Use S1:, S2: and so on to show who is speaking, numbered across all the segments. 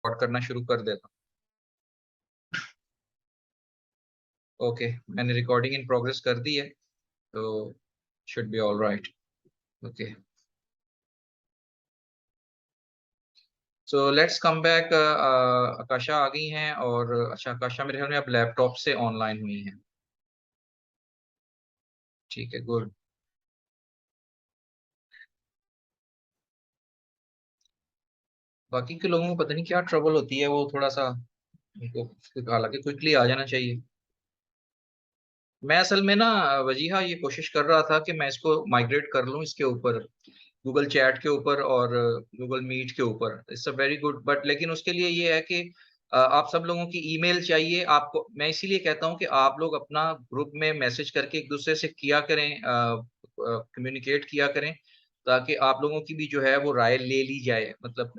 S1: Record करना शुरू कर देता हूँ। ओके, मैंने रिकॉर्डिंग इन प्रोग्रेस कर दी है, तो should be all right. Okay, so let's come back. Akasha आ गई हैं, और अच्छा, आकाशा मेरे ख्याल में अब लैपटॉप से ऑनलाइन हुई हैं। ठीक है, गुड। बाकी के लोगों को पता नहीं क्या ट्रबल होती है, वो थोड़ा सा उनको हालांकि क्विकली आ जाना चाहिए। मैं असल में ना वजीहा ये कोशिश कर रहा था कि मैं इसको माइग्रेट कर लूँ इसके ऊपर, गूगल चैट के ऊपर और गूगल मीट के ऊपर। It's a very good, but लेकिन उसके लिए ये है कि आप सब लोगों की ईमेल चाहिए आपको। मैं इसीलिए कहता हूँ कि आप लोग अपना ग्रुप में मैसेज करके एक दूसरे से किया करें, कम्युनिकेट किया करें, ताकि आप लोगों की भी जो है वो राय ले ली जाए। मतलब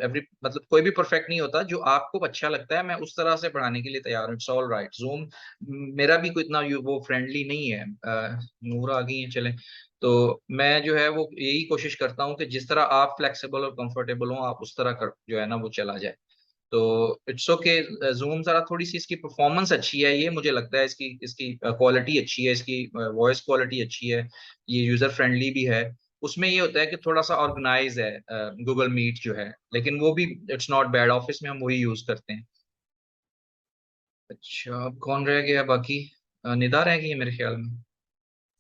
S1: कोई भी परफेक्ट नहीं होता, जो आपको अच्छा लगता है मैं उस तरह से पढ़ाने के लिए तैयार हूँ। It's all right. जूम मेरा भी कोई इतना वो फ्रेंडली नहीं है। नूर आ गई है, चले। तो मैं जो है वो यही कोशिश करता हूँ कि जिस तरह आप फ्लेक्सिबल और कंफर्टेबल हो, आप उस तरह कर जो है ना वो चला जाए। तो इट्स ओके। जूम जरा थोड़ी सी इसकी परफॉर्मेंस अच्छी है, ये मुझे लगता है, इसकी इसकी क्वालिटी अच्छी है, इसकी वॉइस क्वालिटी अच्छी है, ये यूजर फ्रेंडली भी है। उसमें ये होता है कि थोड़ा सा ऑर्गेनाइज है गूगल मीट जो है, लेकिन वो भी इट्स नॉट बैड। ऑफिस में हम वही यूज करते हैं। अच्छा, अब कौन रह गया बाकी? निदा रह गई है मेरे ख्याल में।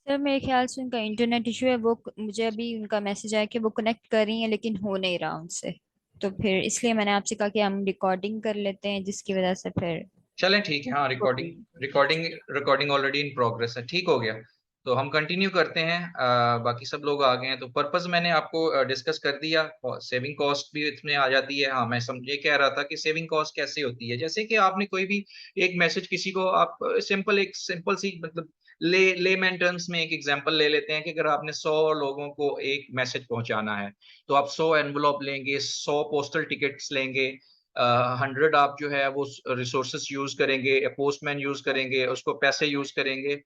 S2: सर मेरे ख्याल से उनका इंटरनेट इशू है। वो मुझे अभी उनका मैसेज आया कि वो कनेक्ट कर रही हैं लेकिन हो नहीं रहा उनसे। तो फिर इसलिए मैंने आपसे कहा कि हम रिकॉर्डिंग कर लेते हैं, जिसकी वजह से फिर
S1: चलें, ठीक है। हाँ, recording recording recording already in progress है, ठीक हो गया। तो हम कंटिन्यू करते हैं। बाकी सब लोग आ गए हैं, तो पर्पस मैंने आपको डिस्कस कर दिया। सेविंग कॉस्ट भी इसमें आ जाती है। हाँ, मैं समझे कह रहा था कि सेविंग कॉस्ट कैसे होती है। जैसे कि आपने कोई भी एक मैसेज किसी को, आप एक सिंपल सी मतलब लेमैन टर्म्स में एक एग्जांपल ले लेते हैं कि अगर आपने 100 लोगों को एक मैसेज पहुंचाना है, तो आप 100 एनवलप लेंगे, 100 पोस्टल टिकट्स लेंगे, 100 आप जो है वो रिसोर्सेस यूज करेंगे, पोस्टमैन यूज करेंगे, उसको पैसे यूज करेंगे।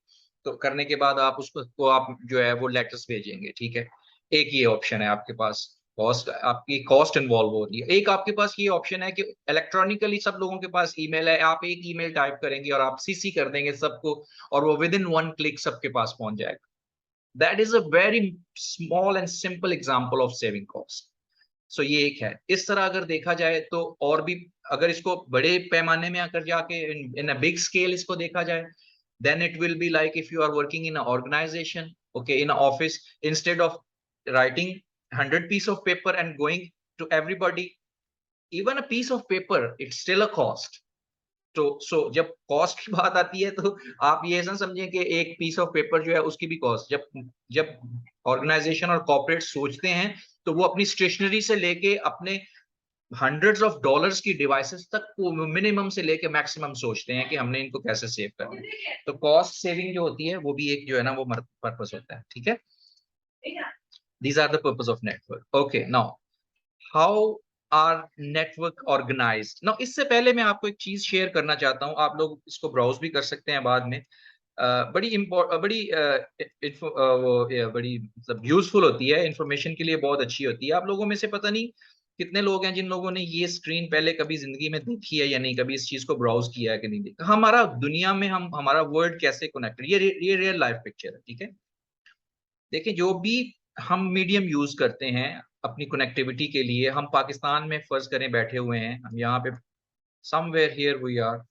S1: तो करने के बाद आप उसको को आप जो है वो लेटर्स भेजेंगे, ठीक है। एक ये ऑप्शन है आपके पास। कॉस्ट, आपकी कॉस्ट इन्वॉल्व हो रही है। एक आपके पास ये ऑप्शन है कि इलेक्ट्रॉनिकली सब लोगों के पास ईमेल है, आप एक ईमेल टाइप करेंगे और आप सीसी कर देंगे सबको, और वो विद इन वन क्लिक सबके पास पहुंच जाएगा। That is a very small and simple example of saving cost. So ये एक है। इस तरह अगर देखा जाए तो और भी, अगर इसको बड़े पैमाने में आकर जाके इन अ बिग स्केल इसको देखा जाए, then it will be like if you are working in an organization, okay, in an office, instead of writing 100 piece of paper and going to everybody, even a piece of paper, it's still a cost. तो जब cost की बात आती है, तो आप ये ऐसा समझें कि एक पीस ऑफ पेपर जो है उसकी भी कॉस्ट। जब जब ऑर्गेनाइजेशन और कॉर्पोरेट सोचते हैं, तो वो अपनी स्टेशनरी से लेके अपने हंड्रेड्स ऑफ डॉलर्स की डिवाइसेस तक को मिनिमम से लेके मैक्सिमम सोचते हैं कि हमने इनको कैसे सेव करना है। तो कॉस्ट सेविंग जो होती है वो भी एक जो है ना वो पर्पस होता है, ठीक है। These are the purpose of network. Okay, now how are network organized now. इससे पहले मैं आपको एक चीज शेयर करना चाहता हूं, आप लोग इसको ब्राउज भी कर सकते हैं बाद में। बड़ी इम्पोर्ट बड़ी बड़ी मतलब यूजफुल होती है, इंफॉर्मेशन के लिए बहुत अच्छी होती है। आप लोगों में से पता नहीं कितने लोग हैं जिन लोगों ने ये स्क्रीन पहले कभी जिंदगी में देखी है या नहीं, कभी इस चीज को ब्राउज किया है कि नहीं देखा। हमारा दुनिया में हम हमारा वर्ल्ड कैसे कनेक्टेड, ये रियल लाइफ पिक्चर है, ठीक है। देखिए, जो भी हम मीडियम यूज करते हैं अपनी कनेक्टिविटी के लिए, हम पाकिस्तान में फर्ज करें बैठे हुए हैं, हम यहाँ पे समवेयर हियर वी आर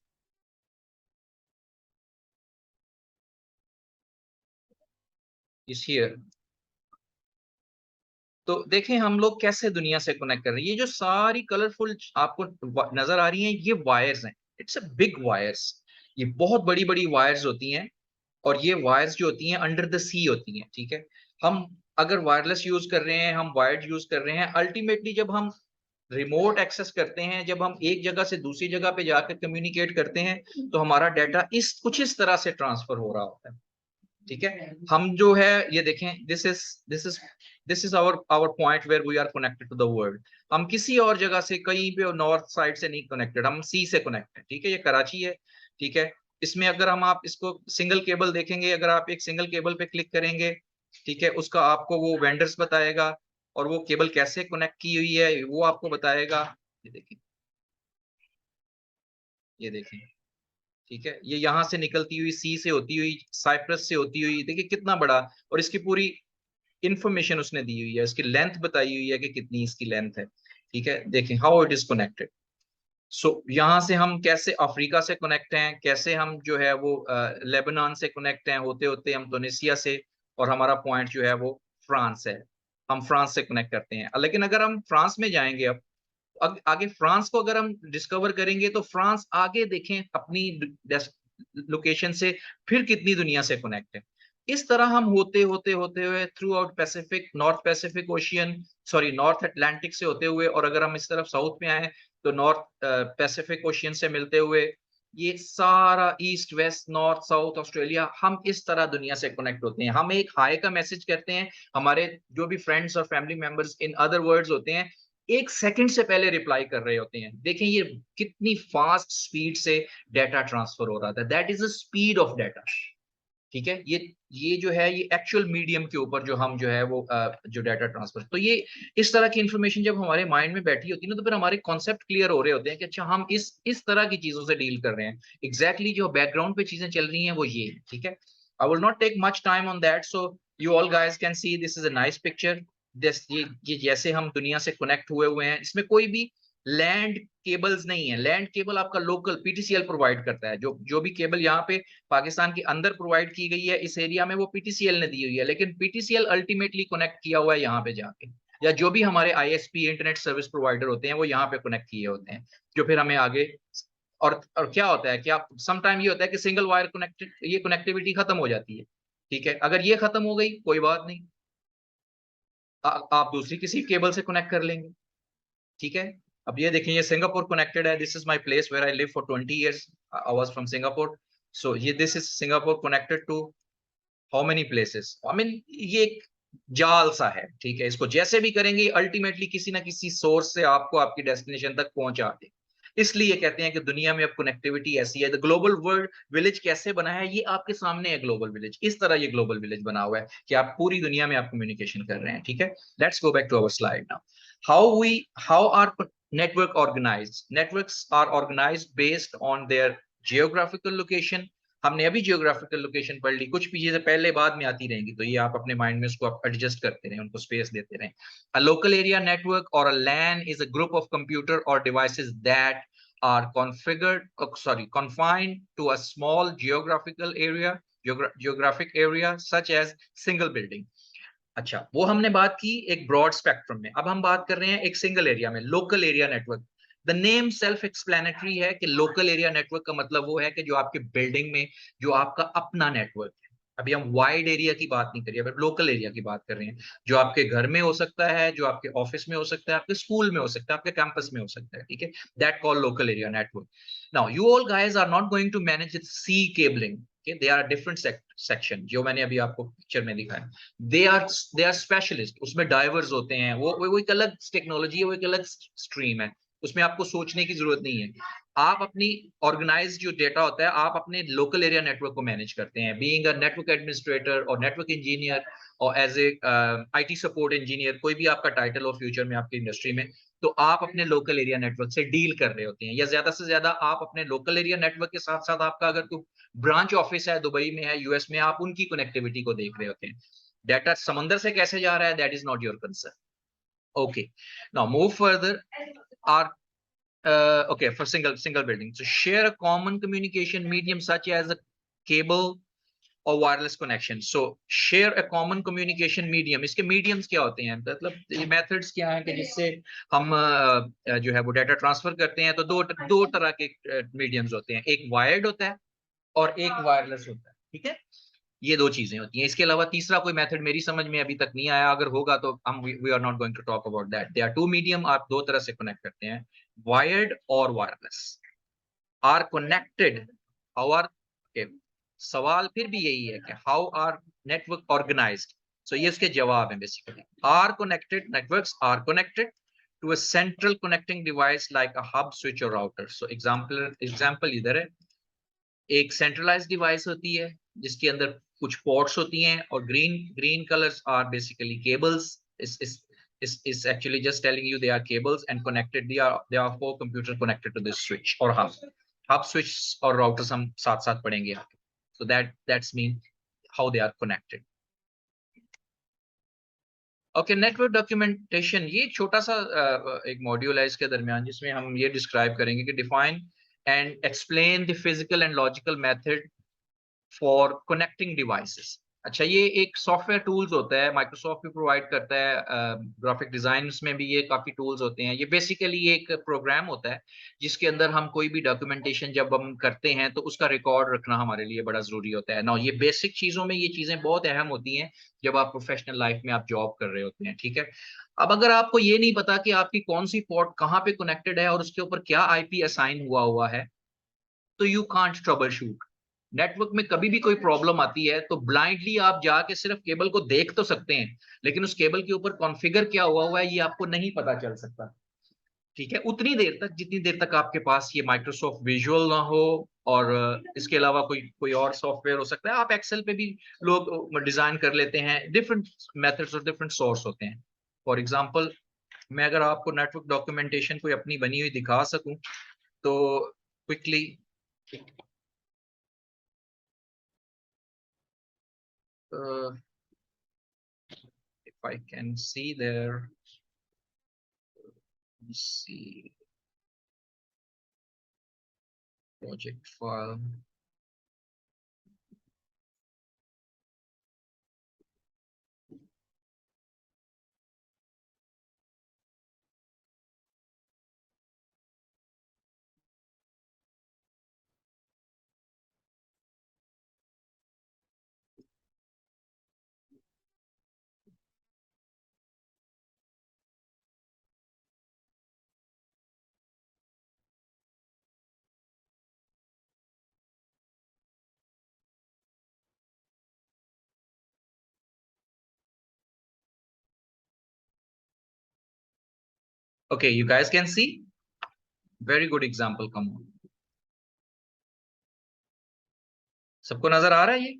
S1: इस हियर। तो देखें हम लोग कैसे दुनिया से कनेक्ट कर रहे हैं। ये जो सारी कलरफुल आपको नजर आ रही हैं, ये वायर्स हैं। It's a big wires. ये बहुत बड़ी बड़ी वायर्स होती हैं, और ये वायर्स जो होती हैं अंडर द सी होती हैं, ठीक है। हम अगर वायरलेस यूज कर रहे हैं, हम वायर्ड यूज कर रहे हैं, अल्टीमेटली जब हम रिमोट एक्सेस करते हैं, जब हम एक जगह से दूसरी जगह पे जाकर कम्युनिकेट करते हैं, तो हमारा डाटा इस तरह से ट्रांसफर हो रहा होता है, ठीक है। हम जो है ये देखें, this is this is our our point where we are connected to the world. हम किसी और जगह से कहीं पे नॉर्थ साइड से नहीं कनेक्टेड, हम सी से कनेक्टेड, ठीक है। ये कराची है, ठीक है। इसमें अगर हम आप इसको सिंगल केबल देखेंगे, अगर आप एक सिंगल केबल पे क्लिक करेंगे, ठीक है, उसका आपको वो वेंडर्स बताएगा, और वो केबल कैसे कनेक्ट की हुई है वो आपको बताएगा। ये देखिए, ये देखें, ठीक है, ये यहाँ से निकलती हुई सी से होती हुई, साइप्रस से होती हुई, देखिए कितना बड़ा, और इसकी पूरी इंफॉर्मेशन उसने दी हुई है, इसकी लेंथ बताई हुई है कि कितनी इसकी लेंथ है, ठीक है। देखें हाउ इट इज कनेक्टेड। सो यहाँ से हम कैसे अफ्रीका से कनेक्ट हैं, कैसे हम जो है वो लेबनान से कनेक्ट हैं, होते होते हम तुनिसिया से, और हमारा पॉइंट जो है वो फ्रांस है, हम फ्रांस से कनेक्ट करते हैं। लेकिन अगर हम फ्रांस में जाएंगे, अब आगे फ्रांस को अगर हम डिस्कवर करेंगे, तो फ्रांस आगे देखें अपनी लोकेशन से फिर कितनी दुनिया से कनेक्ट है। इस तरह हम होते होते होते हुए through out Pacific, north Pacific ocean, sorry north Atlantic से होते हुए, और अगर हम इस तरफ साउथ में आए तो नॉर्थ पैसिफिक ओशियन से मिलते हुए, ये सारा east west north south Australia, हम इस तरह दुनिया से कनेक्ट होते हैं। हम एक हाय का मैसेज करते हैं, हमारे जो भी फ्रेंड्स और family members in other words होते हैं, एक सेकंड से पहले रिप्लाई कर रहे होते हैं। देखें ये कितनी फास्ट स्पीड से डाटा ट्रांसफर हो रहा था, that is the speed of data, ठीक है। ये जो है ये एक्चुअल मीडियम के ऊपर जो हम जो है वो जो डाटा ट्रांसफर, तो ये इस तरह की इंफॉर्मेशन जब हमारे माइंड में बैठी होती है ना, तो फिर हमारे कॉन्सेप्ट क्लियर हो रहे होते हैं कि अच्छा हम इस तरह की चीजों से डील कर रहे हैं। एग्जैक्टली जो बैकग्राउंड पे चीजें चल रही हैं वो ये, ठीक है। I will not take much time on that, so you all guys can see this is a nice picture. ये जैसे हम दुनिया से कनेक्ट हुए हैं, इसमें कोई भी लैंड केबल्स नहीं है। लैंड केबल आपका लोकल पीटीसीएल प्रोवाइड करता है, जो भी केबल यहाँ पे पाकिस्तान के अंदर प्रोवाइड की गई है इस एरिया में, वो पीटीसीएल ने दी हुई है, लेकिन पीटीसीएल अल्टीमेटली कनेक्ट किया हुआ है यहाँ पे जाके, या जो भी हमारे आईएसपी इंटरनेट सर्विस प्रोवाइडर होते हैं वो यहाँ पे कनेक्ट किए होते हैं, जो फिर हमें आगे, और क्या होता है, क्या सम टाइम ये होता है कि सिंगल वायर कनेक्टेड, ये कनेक्टिविटी खत्म हो जाती है, ठीक है। अगर ये खत्म हो गई कोई बात नहीं, आप दूसरी किसी केबल से कनेक्ट कर लेंगे, ठीक है। अब ये देखें, ये सिंगापुर कनेक्टेड है, this is my place where I live for 20 years, I was from Singapore. So ये this is Singapore connected to how many places, I mean ये एक जाल सा है, ठीक है। इसको जैसे भी करेंगे अल्टीमेटली किसी ना किसी सोर्स से आपको आपकी डेस्टिनेशन तक पहुंचा दे। इसलिए कहते हैं कि दुनिया में अब कनेक्टिविटी ऐसी है। द ग्लोबल वर्ल्ड विलेज कैसे बना है, ये आपके सामने है ग्लोबल विलेज, इस तरह ये ग्लोबल विलेज बना हुआ है कि आप पूरी दुनिया में आप कम्युनिकेशन कर रहे हैं, ठीक है। Let's go back to our slide now. How are network organized? Networks are organized based on their geographical location. हमने अभी जियोग्राफिकल लोकेशन पढ़ ली, कुछ भी चीजें पहले बाद में आती रहेंगी, तो ये आप अपने माइंड में उसको आप एडजस्ट करते रहें, उनको स्पेस देते रहें। अ लोकल एरिया नेटवर्क और अ LAN is a group of computer or devices that are confined to a small geographic area such as single building. अच्छा, वो हमने बात की एक ब्रॉड स्पेक्ट्रम में, अब हम बात कर रहे हैं एक सिंगल एरिया में, local area network. The name self explanatory है कि लोकल एरिया नेटवर्क का मतलब वो है कि जो आपके बिल्डिंग में जो आपका अपना नेटवर्क है। अभी हम वाइड एरिया की बात नहीं कर रहे हैं, लोकल एरिया की बात कर रहे हैं, जो आपके घर में हो सकता है, जो आपके ऑफिस में हो सकता है, आपके स्कूल में हो सकता है, आपके कैंपस में हो सकता है, ठीक है। That call local area network. Now you all guys are not going to manage C cabling, they are different section, जो मैंने अभी आपको पिक्चर में दिखाया। दे आर स्पेशलिस्ट, उसमें डाइवर्स होते हैं, वो एक अलग टेक्नोलॉजी है, वो एक अलग स्ट्रीम है, उसमें आपको सोचने की जरूरत नहीं है। आप अपनी ऑर्गेनाइज जो डेटा होता है, आप अपने लोकल एरिया नेटवर्क को मैनेज करते हैं, बीइंग अ नेटवर्क एडमिनिस्ट्रेटर और नेटवर्क इंजीनियर और as a IT support engineer, कोई भी आपका टाइटल हो फ्यूचर में आपकी इंडस्ट्री में, तो आप अपने लोकल एरिया नेटवर्क से डील कर रहे होते हैं, या ज्यादा से ज्यादा आप अपने लोकल एरिया नेटवर्क के साथ साथ आपका अगर कोई ब्रांच ऑफिस है दुबई में है, यूएस में, आप उनकी कनेक्टिविटी को देख रहे होते हैं। डाटा समंदर से कैसे जा रहा है, that is not your concern. Okay, now move further. Are okay, for single building, so share a common communication medium such as a cable or wireless connection. So share a common communication medium. इसके mediums क्या होते हैं, मतलब ये methods क्या हैं कि जिससे हम जो है वो डाटा ट्रांसफर करते हैं। तो दो तरह के mediums होते हैं, एक वायर्ड होता है और एक वायरलेस होता है, ठीक है। ये दो चीजें होती हैं, इसके अलावा तीसरा कोई मेथड मेरी समझ में अभी तक नहीं आया, अगर होगा तो हम we are not going to talk about that. They are two medium, आप दो तरह से कनेक्ट करते हैं, वायर्ड और wireless. Are connected, how are, सवाल फिर भी यही है कि how are network organized. So ये इसके जवाब है बेसिकली। Are connected, networks are connected to a central connecting device like a hub, switch और राउटर। सो एग्जांपल इधर है, एक सेंट्रलाइज्ड डिवाइस होती है जिसके अंदर कुछ पोर्ट्स होती हैं, और green colours are basically cables. is actually just telling you they are cables and connected, they are four computer connected to this switch or hub. Hub switch और राउटर्स हम साथ साथ पढ़ेंगे आगे। So that's mean how they are connected. Okay, network documentation ये एक छोटा सा एक मॉड्यूल है इसके दरमियान, जिसमें हम ये डिस्क्राइब करेंगे कि define and explain the physical and logical method for connecting devices. अच्छा, ये एक सॉफ्टवेयर टूल्स होता है, माइक्रोसॉफ्ट भी प्रोवाइड करता है, ग्राफिक डिजाइन में भी ये काफी टूल्स होते हैं। ये बेसिकली एक प्रोग्राम होता है जिसके अंदर हम कोई भी डॉक्यूमेंटेशन जब हम करते हैं तो उसका रिकॉर्ड रखना हमारे लिए बड़ा जरूरी होता है ना। ये बेसिक चीजों में ये चीजें बहुत अहम होती हैं जब आप प्रोफेशनल लाइफ में आप जॉब कर रहे होते हैं, ठीक है। अब अगर आपको ये नहीं पता कि आपकी कौन सी पोर्ट कहाँ पे कनेक्टेड है और उसके ऊपर क्या आईपी असाइन हुआ हुआ है, तो you can't trouble shoot. Network में कभी भी कोई प्रॉब्लम आती है तो ब्लाइंडली आप जाके सिर्फ केबल को देख तो सकते हैं, लेकिन उस केबल के ऊपर कॉन्फ़िगर क्या हुआ हुआ है ये आपको नहीं पता चल सकता, ठीक है, उतनी देर तक जितनी देर तक आपके पास ये माइक्रोसॉफ्ट विजुअल ना हो। और इसके अलावा कोई कोई और सॉफ्टवेयर हो सकता है, आप एक्सेल पे भी लोग डिजाइन कर लेते हैं, डिफरेंट मेथड्स और डिफरेंट सोर्स होते हैं। फॉर एग्जांपल, मैं अगर आपको नेटवर्क डॉक्यूमेंटेशन कोई अपनी बनी हुई दिखा सकूं तो quickly, if I can see there, let's see, project file. Okay, you guys can see. Very good example. Come on. सबको नजर आ रहा है ये?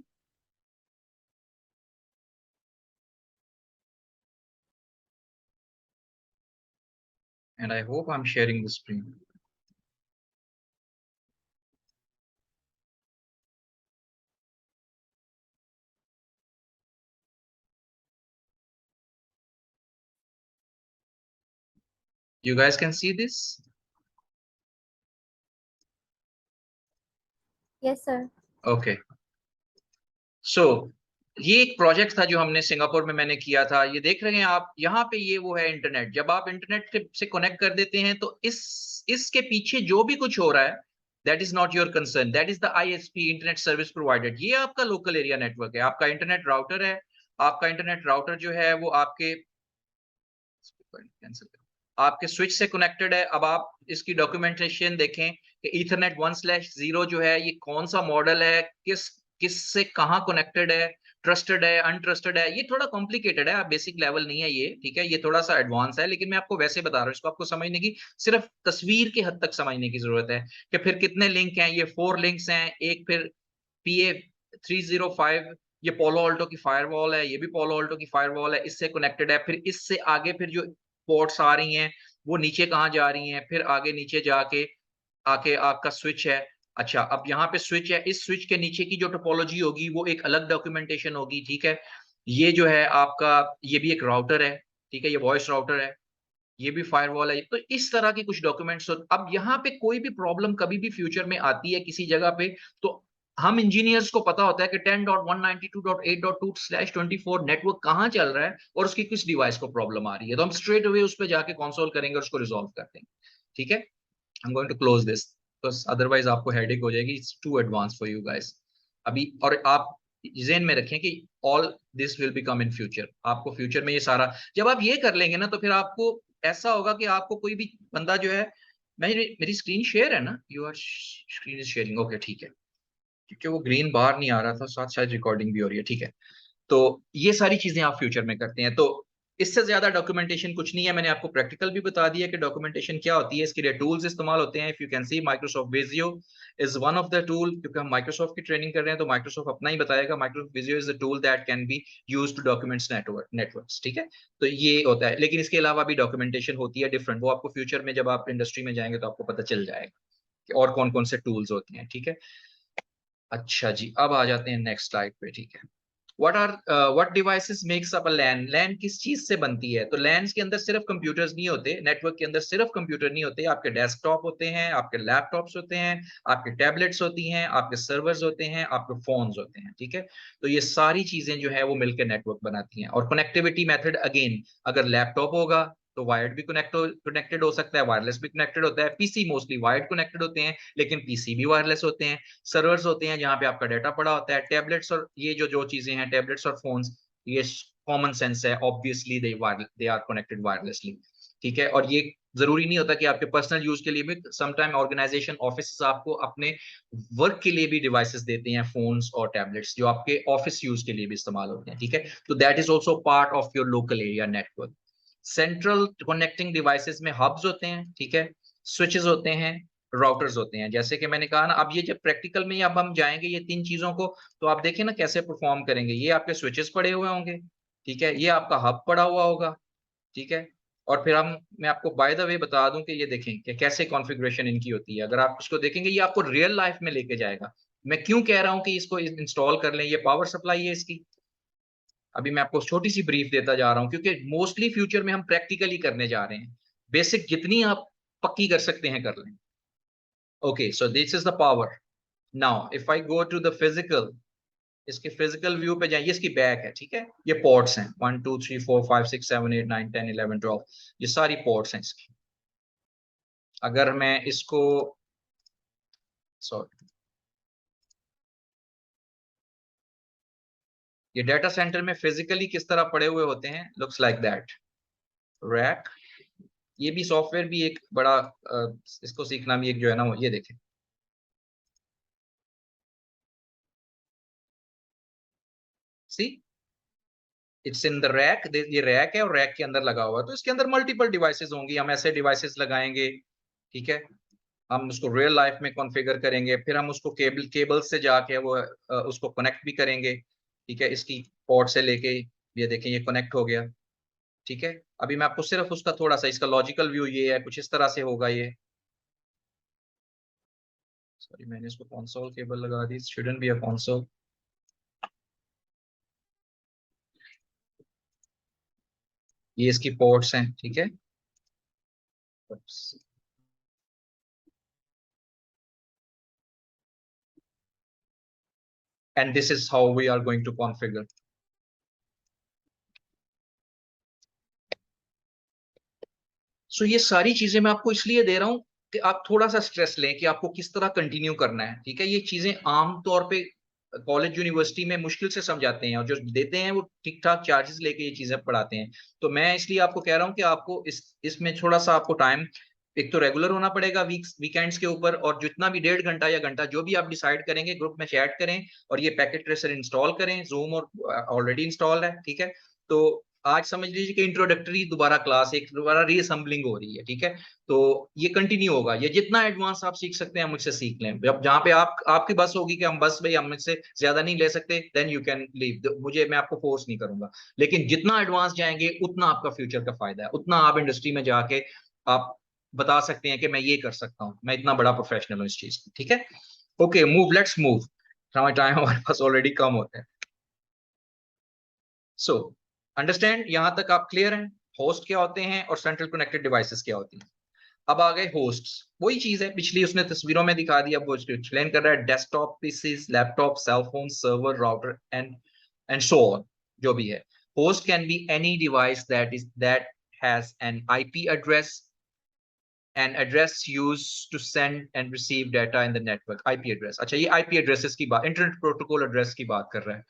S1: And I hope I'm sharing the screen. You guys can see this?
S3: Yes, sir.
S1: Okay. So ये एक project था जो हमने सिंगापुर में मैंने किया था। ये देख रहे हैं आप यहाँ पे, ये वो है इंटरनेट। जब आप इंटरनेट से कनेक्ट कर देते हैं तो इसके पीछे जो भी कुछ हो रहा है, that is not your concern, that is the ISP, internet service provider. ये आपका लोकल एरिया नेटवर्क है, आपका इंटरनेट राउटर है। आपका इंटरनेट राउटर जो है वो आपके आपके स्विच से कनेक्टेड है। अब आप इसकी डॉक्यूमेंटेशन देखें कि ईथरनेट 1/0 जो है ये कौन सा मॉडल है, किस से कहाँ कनेक्टेड है, ट्रस्टेड है, अनट्रस्टेड है। ये थोड़ा कॉम्प्लिकेटेड है, बेसिक लेवल नहीं है ये, ठीक है, ये थोड़ा सा एडवांस है, लेकिन मैं आपको वैसे बता रहा हूँ। इसको आपको समझने की, सिर्फ तस्वीर के हद तक समझने की जरूरत है कि फिर कितने लिंक हैं। ये 4 लिंक्स हैं। एक फिर PA305, ये पोलो ऑल्टो की फायरवॉल है, ये भी पोलो ऑल्टो की फायरवॉल है, इससे कनेक्टेड है। फिर इससे आगे फिर जो पोर्ट्स आ रही हैं वो नीचे कहाँ जा रही हैं, फिर आगे नीचे जाके आके आपका स्विच है। अच्छा, अब यहाँ पे स्विच है, इस स्विच के नीचे की जो टोपोलॉजी होगी वो एक अलग डॉक्यूमेंटेशन होगी, ठीक है। ये जो है आपका, ये भी एक राउटर है, ठीक है, ये वॉइस राउटर है, ये भी फायरवॉल है। तो इस तरह के कुछ डॉक्यूमेंट्स। अब यहाँ पे कोई भी प्रॉब्लम कभी भी फ्यूचर में आती है किसी जगह पे, तो हम इंजीनियर्स को पता होता है कि 10.192.8.2/24 नेटवर्क कहाँ चल रहा है और उसकी किस डिवाइस को प्रॉब्लम आ रही है, तो हम स्ट्रेट अवे उस पर जाके कंसोल करेंगे और उसको रिजॉल्व कर देंगे, ठीक है। I am going to close this, because otherwise आपको हेडेक हो जाएगी, it's too advance for you guys अभी। और आप ज़हन में रखें कि all this will become in future. आपको फ्यूचर में ये सारा जब आप ये कर लेंगे ना, तो फिर आपको ऐसा होगा कि आपको कोई भी बंदा जो है, मेरी स्क्रीन शेयर है ना, your screen is sharing, okay ठीक है, क्योंकि वो ग्रीन बार नहीं आ रहा था, साथ शायद रिकॉर्डिंग भी हो रही है, ठीक है। तो ये सारी चीजें आप फ्यूचर में करते हैं, तो इससे ज्यादा डॉक्यूमेंटेशन कुछ नहीं है। मैंने आपको प्रैक्टिकल भी बता दिया कि डॉक्यूमेंटेशन क्या होती है, इसके लिए टूल्स इस्तेमाल होते हैं। If you can see, Microsoft Visio is one of the tool, क्योंकि हम माइक्रोसॉफ्ट की ट्रेनिंग कर रहे हैं तो माइक्रोसॉफ्ट अपना ही बताएगा। Microsoft Visio is the tool that can be used to documents networks, ठीक है। तो ये होता है, लेकिन इसके अलावा भी डॉक्यूमेंटेशन होती है डिफरेंट, वो आपको फ्यूचर में जब आप इंडस्ट्री में जाएंगे तो आपको पता चल जाएगा। और कौन कौन से टूल्स होते हैं, ठीक है। अच्छा जी, अब आ जाते हैं नेक्स्ट स्लाइड पे, ठीक है। what devices makes up a LAN? LAN किस चीज से बनती है? तो LANs के अंदर सिर्फ कंप्यूटर्स नहीं होते, नेटवर्क के अंदर सिर्फ कंप्यूटर नहीं होते, आपके डेस्कटॉप होते हैं, आपके लैपटॉप्स होते हैं, आपके टैबलेट्स होती हैं, आपके सर्वर्स होते हैं, आपके फोन्स होते हैं, ठीक है। तो ये सारी चीजें जो है वो मिलकर नेटवर्क बनाती हैं। और कनेक्टिविटी मेथड अगेन, अगर लैपटॉप होगा तो वायर्ड भी कनेक्टेड हो सकता है, वायरलेस भी कनेक्टेड होता है। पीसी मोस्टली वायर्ड कनेक्टेड होते हैं, लेकिन पीसी भी वायरलेस होते हैं। सर्वर्स होते हैं जहां पे आपका डाटा पड़ा होता है। टैबलेट्स और ये जो जो चीजें हैं, टैबलेट्स और फोन्स, ये कॉमन सेंस है, obviously they are connected wirelessly, ठीक है। और ये जरूरी नहीं होता कि आपके पर्सनल यूज के लिए भी, समटाइम ऑर्गेनाइजेशन ऑफिस आपको अपने वर्क के लिए भी डिवाइसेस देते हैं, फोन्स और टैबलेट्स, जो आपके ऑफिस यूज के लिए भी इस्तेमाल होते हैं, ठीक है। तो that is also part of your local area network. Central connecting devices में हब्स होते हैं, ठीक है, स्विचेस होते हैं, राउटर्स होते हैं। जैसे कि मैंने कहा ना, अब ये जब प्रैक्टिकल में अब हम जाएंगे ये तीन चीजों को, तो आप देखें ना कैसे परफॉर्म करेंगे। ये आपके स्विचेस पड़े हुए होंगे, ठीक है, ये आपका हब पड़ा हुआ होगा, ठीक है। और फिर मैं आपको बाय द वे बता दूं कि ये देखें कि कैसे कॉन्फ़िगरेशन इनकी होती है। अगर आप इसको देखेंगे, ये आपको रियल लाइफ में लेके जाएगा। मैं क्यों कह रहा हूं कि इसको इंस्टॉल कर लें, ये पावर सप्लाई है इसकी। अभी मैं आपको छोटी सी ब्रीफ देता जा रहा हूं, क्योंकि मोस्टली फ्यूचर में हम प्रैक्टिकली करने जा रहे हैं। बेसिक जितनी आप पक्की कर सकते हैं कर लें। Okay, so this is the power. Now if I go to the physical, इसके फिजिकल व्यू पे जाइए, इसकी बैक है, ठीक है। ये पोर्ट्स हैं 1 2 3 4 5 6 7 8 9 10 11 12, ये सारी पोर्ट्स हैं इसकी। अगर मैं इसको, सॉरी, ये डाटा सेंटर में फिजिकली किस तरह पड़े हुए होते हैं, लुक्स लाइक दैट। रैक, ये भी सॉफ्टवेयर भी एक बड़ा इसको सीखना भी एक जो है ना, ये देखें, see it's in the rack. ये रैक है और रैक के अंदर लगा हुआ है, तो इसके अंदर मल्टीपल डिवाइसेस होंगी। हम ऐसे डिवाइसेस लगाएंगे, ठीक है। हम उसको रियल लाइफ में कॉन्फ़िगर करेंगे, फिर हम उसको केबल से जाके वो उसको कनेक्ट भी करेंगे, ठीक है। इसकी पोर्ट से लेके, ये देखें ये कनेक्ट हो गया, ठीक है। अभी मैं आपको सिर्फ उसका थोड़ा सा, इसका लॉजिकल व्यू ये है, कुछ इस तरह से होगा ये। सॉरी, मैंने इसको कंसोल केबल लगा दी, शुडंट बी अ कंसोल। ये इसकी पोर्ट्स हैं, ठीक है। And this is how we are going to configure. So ये सारी चीजें मैं आपको इसलिए दे रहा हूं कि आप थोड़ा सा स्ट्रेस लें कि आपको किस तरह कंटिन्यू करना है, ठीक है। ये चीजें आम तौर पे कॉलेज यूनिवर्सिटी में मुश्किल से समझाते हैं, और जो देते हैं वो ठीक ठाक चार्जेस लेके ये चीजें पढ़ाते हैं। तो मैं इसलिए आपको कह रहा हूं कि आपको इसमें थोड़ा सा आपको टाइम, एक तो रेगुलर होना पड़ेगा वीकेंड्स के ऊपर, और जितना भी 1.5 घंटा या घंटा जो भी आप डिसाइड करेंगे, ग्रुप में चैट करें और ये पैकेट ट्रेसर इंस्टॉल करें। जूम और ऑलरेडी इंस्टॉल है, ठीक है। तो आज समझ लीजिए कि इंट्रोडक्टरी दोबारा क्लास, एक दोबारा रीअसेंबलिंग हो रही है, ठीक है। तो ये कंटिन्यू होगा, ये जितना एडवांस आप सीख सकते हैं मुझसे सीख लें। जब जहाँ पे आपकी बस होगी कि हम बस भाई हम मुझसे ज्यादा नहीं ले सकते, देन यू कैन लीव, मुझे मैं आपको फोर्स नहीं करूंगा। लेकिन जितना एडवांस जाएंगे उतना आपका फ्यूचर का फायदा है, उतना आप इंडस्ट्री में जाके आप बता सकते हैं कि मैं ये कर सकता हूँ, मैं इतना बड़ा प्रोफेशनल हूँ इस चीज में, ठीक है। ओके, मूव, लेट्स मूव, हमारा टाइम हमारे पास ऑलरेडी कम होता है। सो अंडरस्टैंड, यहां तक आप क्लियर हैं? होस्ट क्या होते हैं और सेंट्रल कनेक्टेड डिवाइसेस क्या होती हैं। अब आ गए होस्ट्स, वही चीज है पिछली उसने तस्वीरों में दिखा दी, अब वो एक्सप्लेन कर रहा है। Desktop PCs, laptop, cell phone, server, router and so on, जो भी है। Host can be any device that has an IP address, an address used to send and receive data in the network, IP address. अच्छा, ये IP addresses की बात, internet protocol address की बात कर रहा है।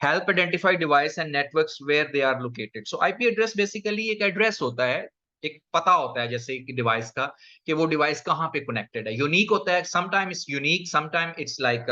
S1: Help identify device and networks where they are located. So IP address basically एक एड्रेस होता है, एक पता होता है जैसे कि डिवाइस का, कि वो डिवाइस कहाँ पे कनेक्टेड है। यूनिक होता है, sometime it's unique, sometime it's like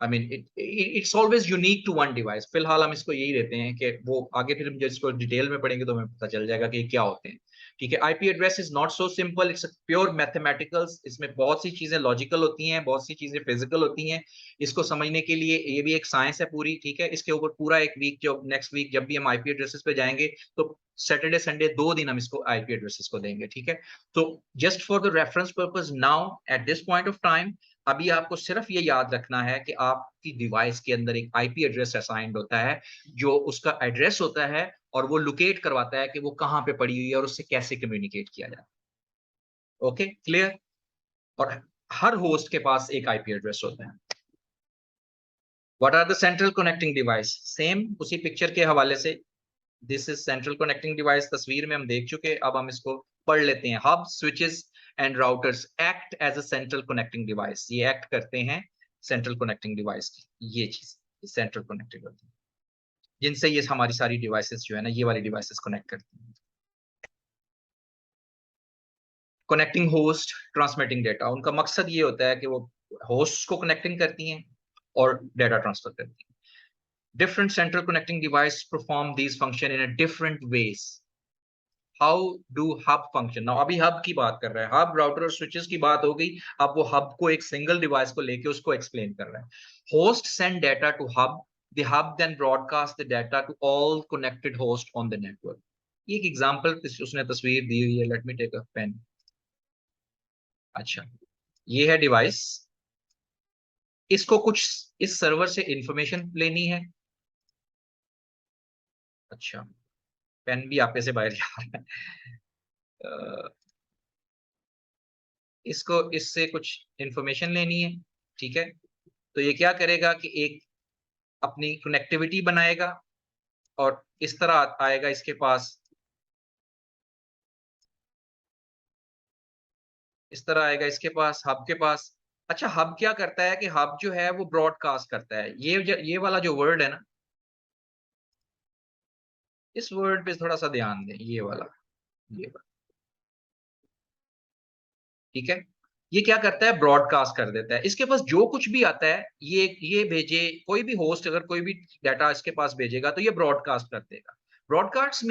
S1: I mean it's always unique to one device. फिलहाल हम इसको यही देते हैं कि वो आगे फिर हम जब इसको डिटेल में पढ़ेंगे तो हमें पता चल जाएगा कि क्या होते हैं। ठीक है। IP address is not so simple, it's pure mathematicals. इसमें बहुत सी चीजें लॉजिकल होती हैं, बहुत सी चीजें फिजिकल होती हैं। इसको समझने के लिए ये भी एक साइंस है पूरी, ठीक है। इसके ऊपर पूरा एक वीक, जो नेक्स्ट वीक जब भी हम आईपी एड्रेसेस पे जाएंगे तो सैटरडे संडे 2 दिन हम इसको आईपी एड्रेसेस को देंगे, ठीक है। तो just for the reference purpose now at this point of time, अभी आपको सिर्फ ये याद रखना है कि आपकी डिवाइस के अंदर एक आईपी एड्रेस असाइंड होता है, जो उसका एड्रेस होता है और वो लोकेट करवाता है कि वो कहां पे पड़ी हुई है और उससे कैसे कम्युनिकेट किया जाए। Okay, clear. और हर होस्ट के पास एक आईपी एड्रेस होता है। What are the central connecting device? Same उसी पिक्चर के हवाले से, this is central connecting device, तस्वीर में हम देख चुके, अब हम इसको पढ़ लेते हैं। Hub, switches and routers act as a central connecting device. ये एक्ट करते हैं सेंट्रल कनेक्टिंग डिवाइस की, ये चीज सेंट्रल कनेक्टिंग होती है, जिनसे ये हमारी सारी डिवाइसेस जो है ना, ये वाली डिवाइसेस कनेक्ट करती हैं। कनेक्टिंग होस्ट, ट्रांसमिटिंग डेटा, उनका मकसद ये होता है कि वो होस्ट को कनेक्टिंग करती हैं और डेटा ट्रांसफर करती हैं। Different central connecting device perform these function in a different ways. How do hub function? Now अभी hub की बात कर रहे हैं, hub राउटर और switches की बात हो गई, अब वो hub को एक सिंगल डिवाइस को लेके उसको एक्सप्लेन कर रहे हैं। Host send data to hub, the hub then broadcast the data to all connected host on the network. ये एक एग्जांपल उसने तस्वीर दी हुई है, let me take a pen. अच्छा, ये है डिवाइस, इसको कुछ इस सर्वर से इंफॉर्मेशन लेनी है। अच्छा, पेन भी आपे से बाहर जा रहा है। इसको इससे कुछ इंफॉर्मेशन लेनी है, ठीक है। तो ये क्या करेगा कि एक अपनी कनेक्टिविटी बनाएगा और इस तरह आएगा इसके पास, इस तरह आएगा इसके पास, हब के पास। अच्छा, हब क्या करता है कि हब जो है वो ब्रॉडकास्ट करता है। ये वाला जो वर्ड है ना, इस वर्ड पे थोड़ा सा ध्यान दें, ये वाला, ठीक है। ये क्या करता है, ब्रॉडकास्ट कर देता है। इसके पास जो कुछ भी आता है, ये भेजे, कोई भी होस्ट अगर कोई भी डाटा इसके पास भेजेगा तो ये ब्रॉडकास्ट कर देगा। ब्रॉडकास्ट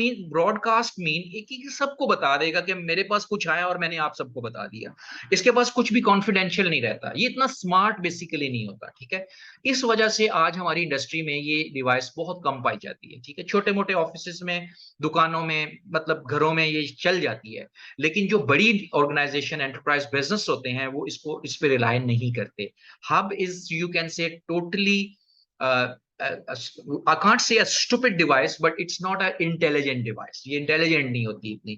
S1: मीन एक सबको बता देगा कि मेरे पास कुछ आया और मैंने आप सबको बता दिया। इसके पास कुछ भी कॉन्फिडेंशियल नहीं रहता, ये इतना स्मार्ट बेसिकली नहीं होता, ठीक है। इस वजह से आज हमारी इंडस्ट्री में ये डिवाइस बहुत कम पाई जाती है, ठीक है। छोटे मोटे ऑफिस में, दुकानों में, मतलब घरों में ये चल जाती है, लेकिन जो बड़ी ऑर्गेनाइजेशन, एंटरप्राइज बिजनेस होते हैं, वो इस पे रिलाय नहीं करते। Hub is, you can say, totally, I can't say a stupid device, but it's not an intelligent device. ये इंटेलिजेंट नहीं होती इतनी।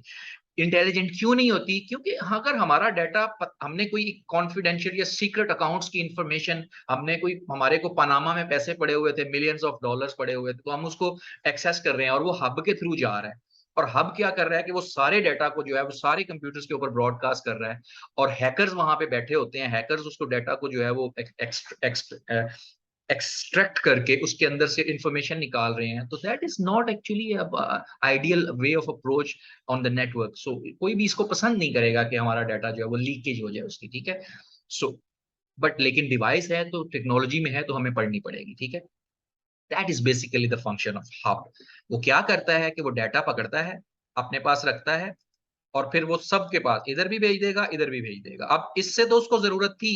S1: इंटेलिजेंट क्यों नहीं होती? क्योंकि अगर हमारा डाटा, हमने कोई कॉन्फिडेंशियल या सीक्रेट अकाउंट्स की इंफॉर्मेशन, हमने कोई, हमारे को पनामा में पैसे पड़े हुए थे, मिलियंस ऑफ डॉलर्स पड़े हुए थे, तो हम उसको एक्सेस कर रहे हैं और वो हब के थ्रू जा रहा है। और हब क्या कर रहा है कि वो सारे डाटा को जो है वो सारे कंप्यूटर्स के ऊपर ब्रॉडकास्ट कर रहा है, और हैकर्स वहां पे बैठे होते हैं। हैकर्स उसको डाटा को जो है वो एक्सट्रैक्ट करके उसके अंदर से इंफॉर्मेशन निकाल रहे हैं। तो that is not actually ideal way of approach on the network. So कोई भी इसको पसंद नहीं करेगा कि हमारा डाटा जो है वो लीकेज हो जाए उसकी, ठीक है। सो बट लेकिन डिवाइस है तो टेक्नोलॉजी में है तो हमें पढ़नी पड़ेगी, ठीक है। That is basically the function of hub. वो क्या करता है कि वो डाटा पकड़ता है, अपने पास रखता है, और फिर वो सबके पास इधर भी भेज देगा, इधर भी भेज देगा। अब इससे तो उसको जरूरत थी,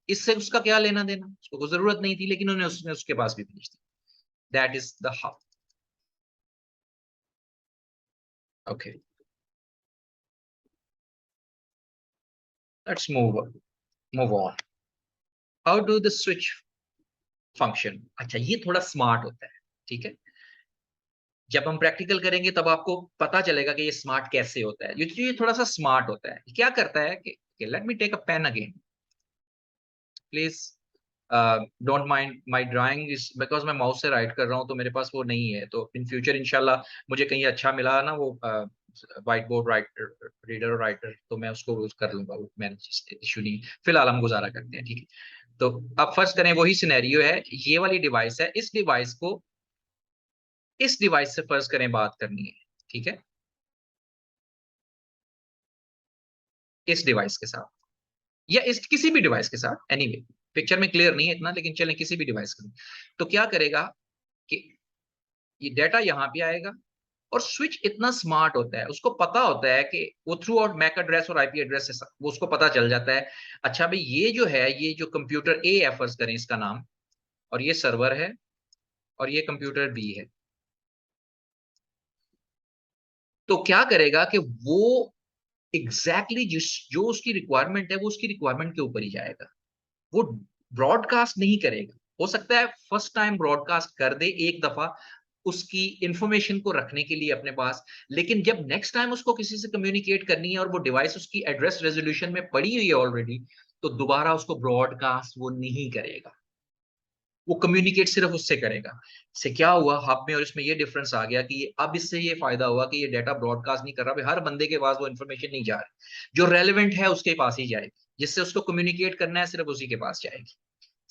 S1: इससे उसका क्या लेना देना, उसको जरूरत नहीं थी, लेकिन उन्हें उसने उसके पास भी भेज दी। That is the hub. Okay, let's move on. How do the switch function? अच्छा, ये थोड़ा स्मार्ट होता है, ठीक है। जब हम प्रैक्टिकल करेंगे तब आपको पता चलेगा कि ये स्मार्ट कैसे होता है। ये थोड़ा सा स्मार्ट होता है। क्या करता है कि let me take a pen again please, don't mind my drawing is, because मैं माउस से राइट कर रहा हूँ तो मेरे पास वो नहीं है। तो इन फ्यूचर इंशाल्लाह मुझे कहीं अच्छा मिला ना वो व्हाइट बोर्ड राइटर, रीडर और राइटर, तो मैं उसको यूज कर लूंगा, मैंने इशू नहीं। फिलहाल हम गुजारा करते हैं, ठीक है। तो अब फर्ज करें वही सिनेरियो है, ये वाली डिवाइस है, इस डिवाइस से फर्ज करें बात करनी है, ठीक है, इस डिवाइस के साथ या इस किसी भी डिवाइस के साथ, एनीवे पिक्चर में क्लियर नहीं है इतना, लेकिन चलें किसी भी डिवाइस के साथ। तो क्या करेगा कि ये डाटा यहाँ पे आएगा, और स्विच इतना स्मार्ट होता है, उसको पता होता है कि वो थ्रू आउट मैक एड्रेस और आईपी एड्रेस वो उसको पता चल जाता है। अच्छा भाई ये जो है, ये जो कंप्यूटर ए है फर्ज करें इसका नाम, और ये सर्वर है, और ये कंप्यूटर बी है, तो क्या करेगा कि वो एग्जैक्टली जिस जो उसकी रिक्वायरमेंट है वो उसकी रिक्वायरमेंट के ऊपर ही जाएगा। वो ब्रॉडकास्ट नहीं करेगा। हो सकता है फर्स्ट टाइम ब्रॉडकास्ट कर दे एक दफा उसकी इंफॉर्मेशन को रखने के लिए अपने पास, लेकिन जब नेक्स्ट टाइम उसको किसी से कम्युनिकेट करनी है और वो डिवाइस उसकी एड्रेस रेजोल्यूशन में पड़ी हुई है ऑलरेडी, तो दोबारा उसको ब्रॉडकास्ट वो नहीं करेगा, वो कम्युनिकेट सिर्फ उससे करेगा। इससे क्या हुआ हब में, और इसमें ये डिफरेंस आ गया कि अब इससे ये फायदा हुआ कि ये डाटा ब्रॉडकास्ट नहीं कर रहा, भाई हर बंदे के पास वो इन्फॉर्मेशन नहीं जा रही, जो रेलिवेंट है उसके पास ही जाएगी, जिससे उसको कम्युनिकेट करना है सिर्फ उसी के पास जाएगी।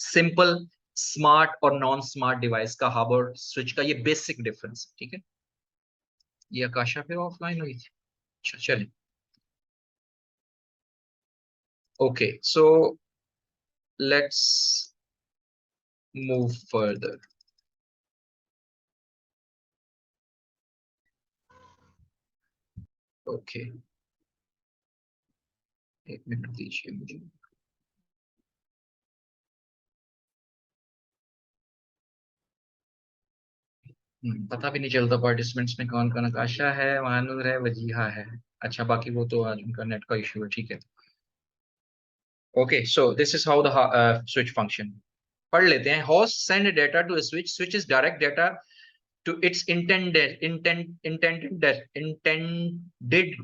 S1: सिंपल स्मार्ट और नॉन स्मार्ट डिवाइस का हब और स्विच का ये बेसिक डिफरेंस है, ठीक है। ये आकाशा फिर ऑफलाइन हुई थी। अच्छा चलिए, okay so let's move further. Okay, एक मिनट दीजिए मुझे। पता भी नहीं चलता पार्टिसिपेंट्स में कौन कौन, आकाशा है, महानूर है, वजीहा है। अच्छा बाकी वो तो आज उनका नेट का इशू है, ठीक है। Okay so this is how the switch function. पढ़ लेते हैं। Host send data to switch, switch is direct data to its intended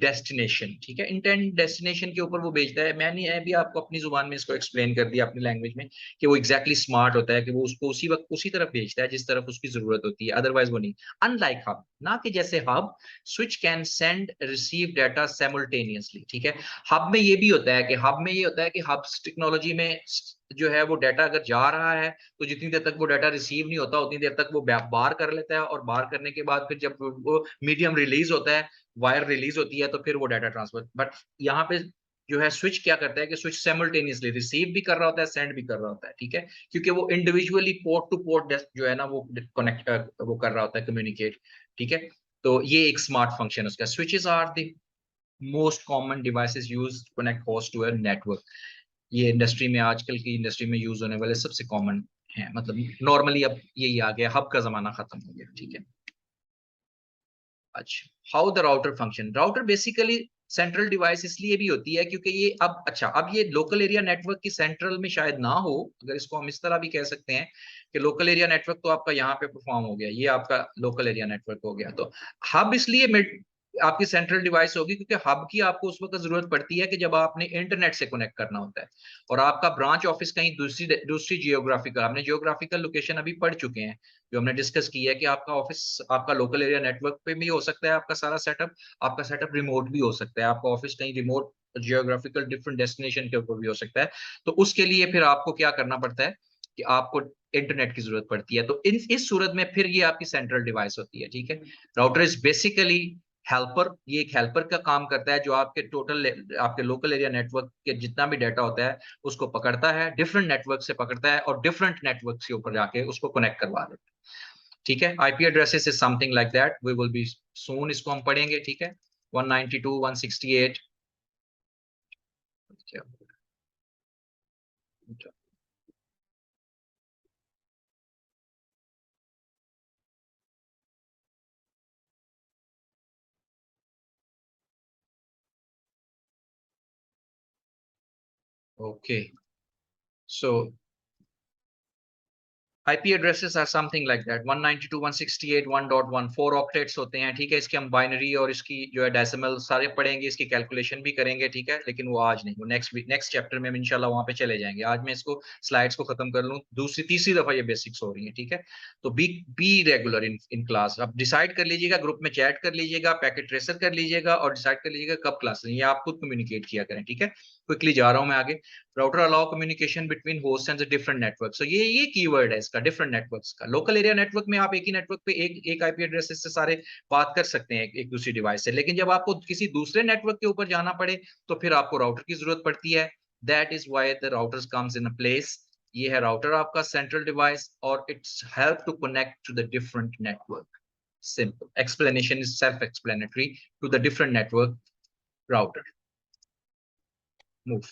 S1: destination, ठीक है। इंटेंड डेस्टिनेशन के ऊपर वो भेजता है। मैंने अभी आपको अपनी जुबान में इसको एक्सप्लेन कर दिया अपनी लैंग्वेज में कि वो एग्जैक्टली स्मार्ट होता है कि वो उसको उसी वक्त उसी तरफ भेजता है जिस तरफ उसकी जरूरत होती है, अदरवाइज वो नहीं। अनलाइक हब, ना कि जैसे hub, switch can send receive data simultaneously, ठीक है। हब में ये भी होता है कि हब में ये होता है कि हब्स टेक्नोलॉजी में जो है वो डाटा अगर जा रहा है तो जितनी देर तक वो डाटा रिसीव नहीं होता उतनी देर तक वो बार कर लेता है, और बार करने के बाद फिर जब वो मीडियम रिलीज होता है, वायर रिलीज होती है, तो फिर वो डाटा ट्रांसफर। बट यहाँ पे जो है स्विच क्या करता है कि स्विच साइमल्टेनियसली रिसीव भी कर रहा होता है, सेंड भी कर रहा होता है, ठीक है। क्योंकि वो इंडिविजुअली पोर्ट टू पोर्ट जो है ना वो कनेक्ट वो कर रहा होता है, कम्युनिकेट, ठीक है। तो ये एक स्मार्ट फंक्शन है उसका। Switches are the most common devices used to connect host to a network. ये इंडस्ट्री में, आजकल की इंडस्ट्री में यूज होने वाले सबसे कॉमन है, मतलब नॉर्मली अब यही आ गया, हब का जमाना खत्म हो गया, ठीक है। अच्छा, how the router function. Router basically central device इसलिए भी होती है क्योंकि ये अब, अच्छा अब ये लोकल एरिया नेटवर्क की सेंट्रल में शायद ना हो, अगर इसको हम इस तरह भी कह सकते हैं कि लोकल एरिया नेटवर्क तो आपका यहाँ पे परफॉर्म हो गया, ये आपका लोकल एरिया नेटवर्क हो गया। तो हब इसलिए आपकी सेंट्रल डिवाइस होगी क्योंकि हब की आपको उस वक्त जरूरत पड़ती है कि जब आपने इंटरनेट से कनेक्ट करना होता है, और आपका ब्रांच ऑफिस कहीं दूसरी दूसरी जियोग्राफिकल, हमने जियोग्राफिकल लोकेशन अभी पढ़ चुके हैं, जो हमने डिस्कस की है कि आपका ऑफिस आपका लोकल एरिया नेटवर्क पे भी हो सकता है, आपका सारा सेटअप, आपका सेटअप रिमोट भी हो सकता है, आपका ऑफिस कहीं रिमोट जियोग्राफिकल डिफरेंट डेस्टिनेशन के ऊपर भी हो सकता है। तो उसके लिए फिर आपको क्या करना पड़ता है कि आपको इंटरनेट की जरूरत पड़ती है, तो इस सूरत में फिर ये आपकी सेंट्रल डिवाइस होती है, ठीक है। राउटर इज बेसिकली हेल्पर, ये एक हेल्पर का काम करता है जो आपके टोटल आपके लोकल एरिया नेटवर्क के जितना भी डाटा होता है उसको पकड़ता है, डिफरेंट नेटवर्क से पकड़ता है और डिफरेंट नेटवर्क के ऊपर जाके उसको कनेक्ट करवा देता है, ठीक है। IP addresses is something like that, we will be soon, इसको हम पढ़ेंगे, ठीक है। 192 168। Okay so IP addresses are something like that, 192.168.1.1 4 octets होते हैं, ठीक है। इसके हम बाइनरी और इसकी जो है डेसिमल सारे पढ़ेंगे, इसकी कैलकुलेशन भी करेंगे, ठीक है। लेकिन वो आज नहीं, वो नेक्स्ट वीक नेक्स्ट चैप्टर में हम इंशाल्लाह वहां पे चले जाएंगे। आज मैं इसको स्लाइड्स को खत्म कर लूं, दूसरी तीसरी दफा ये बेसिक्स हो रही है, ठीक है। तो बी रेगुलर इन क्लास। अब डिसाइड कर लीजिएगा, ग्रुप में चैट कर लीजिएगा, पैकेट ट्रेसर कर लीजिएगा, और डिसाइड कर लीजिएगा कब क्लास, ये आप खुद कम्युनिकेट किया करें, ठीक है। क्विकली जा रहा हूं मैं आगे। Router allow communication between host and different network. So ये कीवर्ड है इसका, डिफरेंट नेटवर्क्स का। लोकल एरिया नेटवर्क में आप एक ही नेटवर्क पे एक आईपी एड्रेस से सारे बात कर सकते हैं एक दूसरी डिवाइस से, लेकिन जब आपको किसी दूसरे नेटवर्क के ऊपर जाना पड़े तो फिर आपको राउटर की जरूरत पड़ती है। That is why the routers comes in a place. ये है राउटर आपका सेंट्रल डिवाइस, और its help to connect to the different network. simple. Explanation is self-explanatory to the different network router. Move.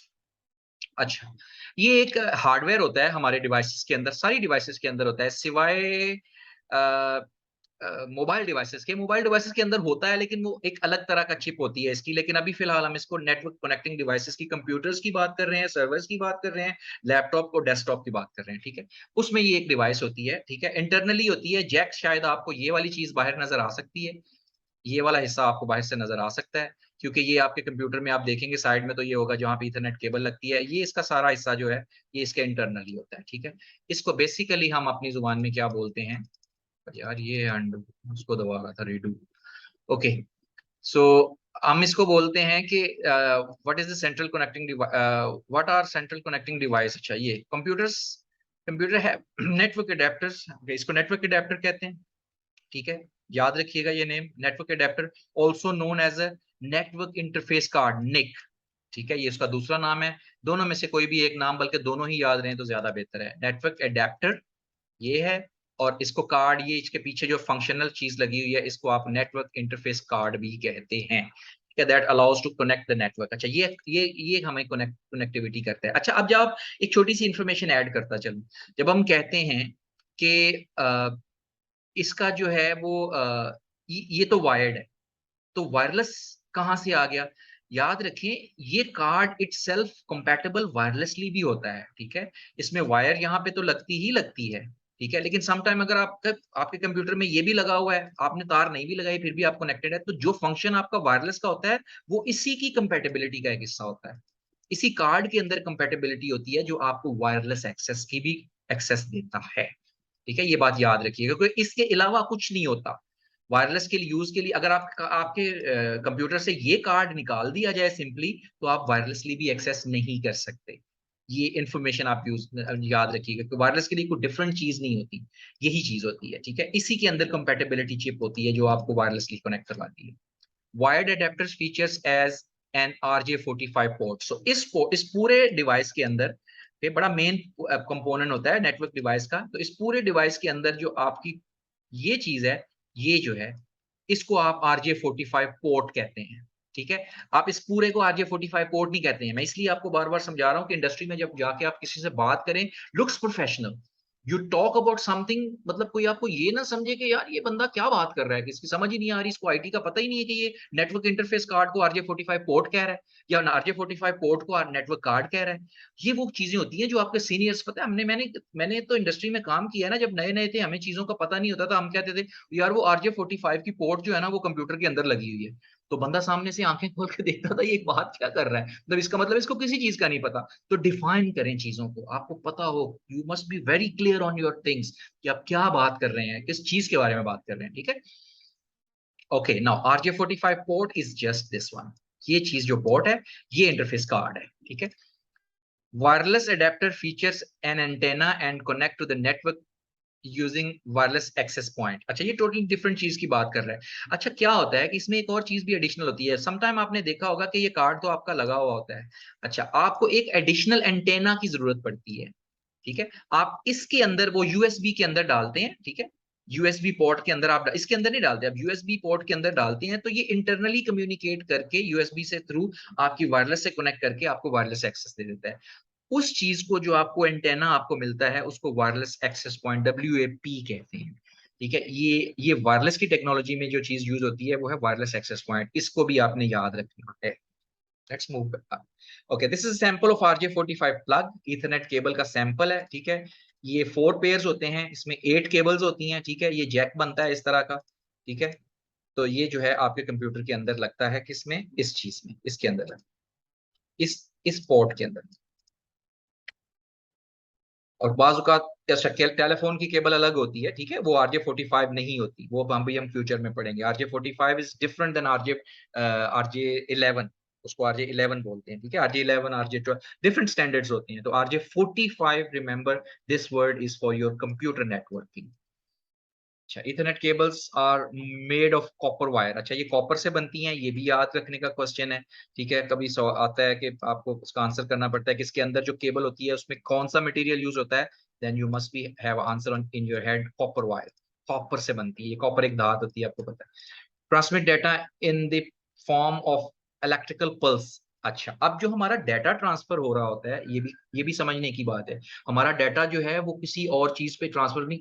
S1: अच्छा, ये एक हार्डवेयर होता है हमारे डिवाइसेस के अंदर, सारी डिवाइसेस के अंदर होता है, सिवाय मोबाइल डिवाइसेस के। मोबाइल डिवाइसेस के अंदर होता है, लेकिन वो एक अलग तरह का चिप होती है इसकी। लेकिन अभी फिलहाल हम इसको नेटवर्क कनेक्टिंग डिवाइसेस की, कंप्यूटर्स की बात कर रहे हैं, सर्वर्स की बात कर रहे हैं, लैपटॉप और डेस्कटॉप की बात कर रहे हैं, ठीक है। उसमें ये एक डिवाइस होती है, ठीक है, इंटरनली होती है। जैक शायद आपको ये वाली चीज बाहर नजर आ सकती है, ये वाला हिस्सा आपको बाहर से नजर आ सकता है, क्योंकि ये आपके कंप्यूटर में आप देखेंगे साइड में तो ये होगा जहां पे इथरनेट केबल लगती है। ये इसका सारा हिस्सा जो है ये इसके इंटरनली होता है, ठीक है। इसको बेसिकली हम अपनी जुबान में क्या बोलते हैं, यार ये अंडू, उसको दबा रहा था, रीडू। ओके, सो हम इसको बोलते हैं कि what is the central connecting, what are central connecting device. अच्छा, ये कंप्यूटर्स, कंप्यूटर है नेटवर्क अडेप्टर्स, इसको नेटवर्क अडेप्टर कहते हैं, ठीक है। याद रखिएगा ये name, network adapter, also known as a network interface card, NIC, ठीक है, ये उसका दूसरा नाम है। दोनों में से कोई भी एक नाम, बल्कि दोनों ही याद रहे तो ज्यादा बेहतर है। नेटवर्क अडेप्टर ये है, और इसको कार्ड, ये इसके पीछे जो फंक्शनल चीज लगी हुई है, इसको आप नेटवर्क इंटरफेस कार्ड भी कहते हैं, ठीक है। That allows to connect the network. अच्छा, ये हमें कनेक्टिविटी करता है। अच्छा, अब जब आप एक छोटी सी इंफॉर्मेशन ऐड करता चलूं, जब हम कहते हैं कि इसका जो है वो ये तो वायर्ड है, तो वायरलेस कहाँ से आ गया। याद रखें, ये कार्ड इटसेल्फ कंपैटिबल वायरलेसली भी होता है, ठीक है। इसमें वायर यहाँ पे तो लगती ही लगती है, ठीक है, लेकिन समटाइम अगर आपके कंप्यूटर में ये भी लगा हुआ है, आपने तार नहीं भी लगाई फिर भी आप कनेक्टेड है, तो जो फंक्शन आपका वायरलेस का होता है वो इसी की कंपेटेबिलिटी का एक हिस्सा होता है। इसी कार्ड के अंदर कंपेटेबिलिटी होती है जो आपको वायरलेस एक्सेस की भी एक्सेस देता है, ठीक है। ये बात याद रखिएगा, क्योंकि इसके अलावा कुछ नहीं होता वायरलेस के लिए यूज के लिए। अगर आपके कंप्यूटर से ये कार्ड निकाल दिया जाए सिंपली, तो आप वायरलेसली भी एक्सेस नहीं कर सकते। ये इंफॉर्मेशन आप याद रखिएगा कि वायरलेस के लिए कोई डिफरेंट चीज नहीं होती, यही चीज होती है, ठीक है। इसी के अंदर कंपेटेबिलिटी चिप होती है जो आपको वायरलेसली कनेक्ट करवाती है। Wired adapters features as an RJ45 port. So इस पूरे डिवाइस के अंदर, ये बड़ा मेन कंपोनेंट होता है नेटवर्क डिवाइस का। तो इस पूरे डिवाइस के अंदर जो आपकी ये चीज है, ये जो है, इसको आप RJ45 पोर्ट कहते हैं, ठीक है। आप इस पूरे को RJ45 पोर्ट नहीं कहते हैं। मैं इसलिए आपको बार बार समझा रहा हूं कि इंडस्ट्री में जब जाके आप किसी से बात करें, looks professional, you talk about something, मतलब कोई आपको ये ना समझे कि यार ये बंदा क्या बात कर रहा है, किसकी समझ ही नहीं आ रही, इसको आईटी का पता ही नहीं है कि ये नेटवर्क इंटरफेस कार्ड को RJ45 पोर्ट कह रहा है, या RJ45 पोर्ट को नेटवर्क कार्ड कह रहा है। ये वो चीजें होती हैं जो आपके सीनियर्स, पता है, मैंने तो इंडस्ट्री में काम किया है ना, जब नए नए थे, हमें चीजों का पता नहीं होता था, हम कहते थे यार वो RJ45 की पोर्ट जो है ना वो कंप्यूटर के अंदर लगी हुई है। तो बंदा सामने से आंखें खोल के देखता था, ये बात क्या कर रहा है, मतलब इसका मतलब इसको किसी चीज का नहीं पता। तो डिफाइन करें चीजों को, आपको पता हो, you must be very clear on your things कि आप क्या बात कर रहे हैं, किस चीज के बारे में बात कर रहे हैं, ठीक है। Okay, now RJ45 port is just this one, ये चीज जो पोर्ट है ये इंटरफेस कार्ड है, ठीक है। Wireless adapter features an antenna and connect to the network using wireless access point. अच्छा, ये टोटली डिफरेंट चीज की बात कर रहा है। अच्छा, क्या होता है कि इसमें एक और चीज भी एडिशनल होती है। समटाइम आपने देखा होगा कि ये कार्ड तो आपका लगा हुआ होता है, अच्छा, आपको एक एडिशनल एंटेना की जरूरत पड़ती है, ठीक है। आप इसके अंदर वो यूएसबी के अंदर डालते हैं, ठीक है, यूएसबी पोर्ट के अंदर आप इसके अंदर नहीं डालते, आप यूएसबी पोर्ट के अंदर डालते हैं, तो ये इंटरनली कम्युनिकेट करके यूएसबी से थ्रू आपकी वायरलेस से कनेक्ट करके आपको वायरलेस एक्सेस दे देता है। उस चीज को जो आपको एंटेना आपको मिलता है उसको वायरलेस एक्सेस पॉइंट, WAP कहते हैं, ठीक है। ये वायरलेस की टेक्नोलॉजी में जो चीज यूज होती है वो है वायरलेस एक्सेस पॉइंट, इसको भी आपने याद रखना है। Let's move. Okay, this is sample of RJ45 plug, Ethernet cable का सैंपल है, ठीक है। ये 4 पेयर्स होते हैं, इसमें 8 केबल्स होती हैं, ठीक है। ये जैक बनता है इस तरह का, ठीक है। तो ये जो है आपके कंप्यूटर के अंदर लगता है, किसमें, इस चीज में, इसके अंदर लगता है, इस पोर्ट के अंदर। और बाजुकात टेलीफोन की केबल अलग होती है, ठीक है, वो RJ45 नहीं होती, वो हम फ्यूचर में पढ़ेंगे। RJ45 is different then RJ11, उसको RJ11 बोलते हैं, ठीक है। RJ11, RJ12 डिफरेंट स्टैंडर्ड्स होती हैं। तो RJ45, remember this word is for your computer networking. अच्छा, Ethernet cables are made of copper wire. अच्छा, ये कॉपर से बनती हैं, ये भी याद रखने का क्वेश्चन है, ठीक है। कभी आता है कि आपको उसका आंसर करना पड़ता है कि इसके अंदर जो केबल होती है उसमें कौन सा मटेरियल यूज होता है, then you must be have answer on in your head, copper wire. Copper से बनती है, ये कॉपर एक धात होती है, आपको पता है। Transmit data in the form of electrical pulse. अच्छा, अब जो हमारा डेटा ट्रांसफर हो रहा होता है, ये भी समझने की बात है। हमारा डेटा जो है वो किसी और चीज पे ट्रांसफर नहीं,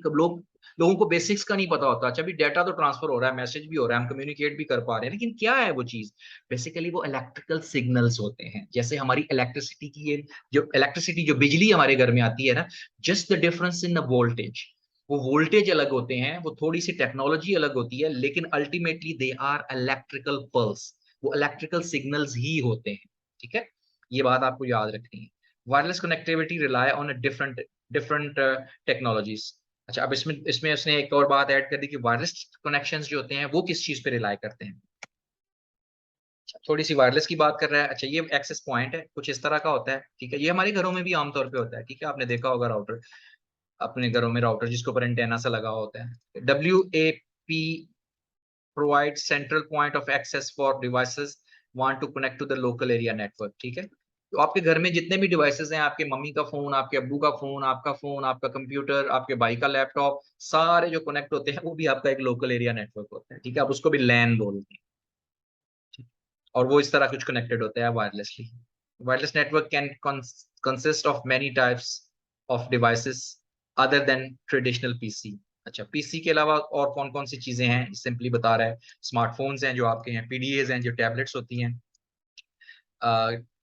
S1: लोगों को बेसिक्स का नहीं पता होता। अच्छा, अभी डेटा तो ट्रांसफर हो रहा है, मैसेज भी हो रहा है, हम कम्युनिकेट भी कर पा रहे हैं, लेकिन क्या है वो चीज? बेसिकली वो इलेक्ट्रिकल सिग्नल्स होते हैं। जैसे हमारी इलेक्ट्रिसिटी की ये जो बिजली हमारे घर में आती है ना, just the difference in the voltage. वो वोल्टेज अलग होते हैं, वो थोड़ी सी टेक्नोलॉजी अलग होती है, लेकिन ultimately they are electrical pulse. वो इलेक्ट्रिकल सिग्नल्स ही होते हैं। ठीक है, ये बात आपको याद रखनी है। Wireless connectivity rely on different different technologies. अच्छा, अब इसमें इसमें उसने एक और बात ऐड कर दी कि वायरलेस कनेक्शंस जो होते हैं वो किस चीज पे रिलाय करते हैं। अच्छा, थोड़ी सी वायरलेस की बात कर रहा है। अच्छा, ये एक्सेस पॉइंट है, कुछ इस तरह का होता है। ठीक है, ये हमारे घरों में भी आमतौर पे होता है। ठीक है, आपने देखा होगा राउटर, अपने घरों में राउटर जिसके ऊपर एंटेना सा लगा होता है। WAP provide central point of access for devices want to connect to the local area network. ठीक है, तो आपके घर में जितने भी डिवाइसेस हैं, आपके मम्मी का फोन, आपके अब्बू का फोन, आपका कंप्यूटर, आपके भाई का लैपटॉप, सारे जो कनेक्ट होते हैं वो भी आपका एक लोकल एरिया नेटवर्क होता है। ठीक है, आप उसको भी लैन बोलते हैं। ठीक। और वो इस तरह कुछ कनेक्टेड होता है wirelessly. Wireless network can consist of many types of devices other than traditional PC. अच्छा, पीसी के अलावा और कौन कौन सी चीजें हैं, सिंपली बता रहा है। स्मार्टफोन्स हैं जो आपके हैं, पीडीएज हैं जो टैबलेट्स होती हैं,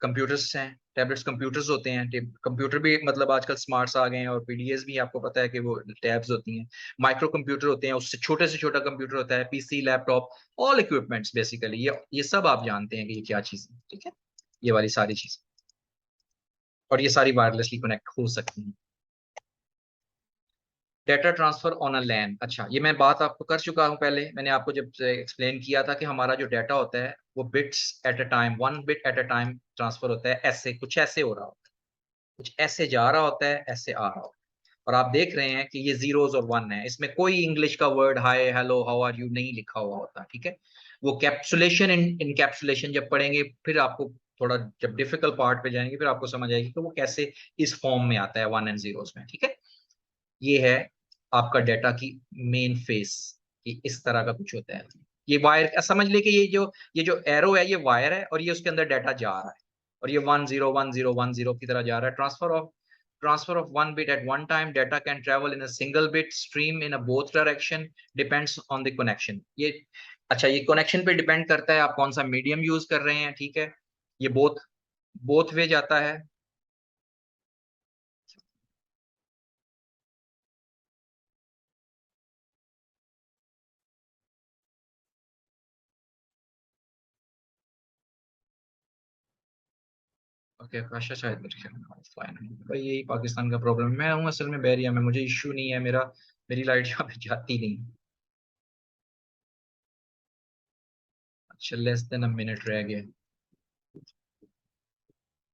S1: कंप्यूटर्स हैं, टैबलेट्स कंप्यूटर्स होते हैं। कंप्यूटर भी मतलब आजकल स्मार्ट्स आ गए हैं, और पीडीएस भी आपको पता है कि वो टैब्स होती हैं। माइक्रो कंप्यूटर होते हैं, उससे छोटे से छोटा कंप्यूटर होता है, PC, laptop, all equipments basically. ये सब आप जानते हैं कि ये क्या चीज़ है। ठीक है, ये वाली सारी चीज़, और ये सारी वायरलेसली कनेक्ट हो सकती हैं। डेटा ट्रांसफर ऑन अ लैन। अच्छा, ये मैं बात आपको कर चुका हूं पहले, मैंने आपको जब एक्सप्लेन किया था कि हमारा जो डेटा होता है वो bits at a time, 1 bit at a time transfer होता है। ऐसे कुछ ऐसे हो रहा होता है, कुछ ऐसे जा रहा होता है, ऐसे आ रहा होता है। और आप देख रहे हैं कि ये जीरोस और वन है, इसमें कोई इंग्लिश का word hi, hello, how are you नहीं लिखा हुआ होता। ठीक है, वो कैप्सुलेशन इनकैप्सुलेशन जब पढ़ेंगे, फिर आपको थोड़ा जब डिफिकल्ट पार्ट पे जाएंगे, फिर आपको समझ आएगी कि वो कैसे इस फॉर्म में आता है, वन एंड जीरोस में। ठीक है, ये है आपका डेटा की मेन फेस, कि इस तरह का कुछ होता है। ये वायर समझ ले कि ये जो एरो है, ये वायर है, और ये उसके अंदर डाटा जा रहा है, और ये 101010 की तरह जा रहा है। Transfer of 1 bit at one time, data can travel in a single bit stream in a both direction, depends on the connection। ये अच्छा, ये कनेक्शन पे डिपेंड करता है आप कौन सा मीडियम यूज कर रहे हैं। ठीक है, ये बोथ बोथ वे जाता है। ओके, अच्छा, शायद मेरे ख्याल में ऑफलाइन है भाई, यही पाकिस्तान का प्रॉब्लम। मैं हूँ असल में बैरिया में, मुझे इशू नहीं है, मेरी लाइट यहाँ पे जाती नहीं। अच्छा, लेस देन अ मिनट रह गया।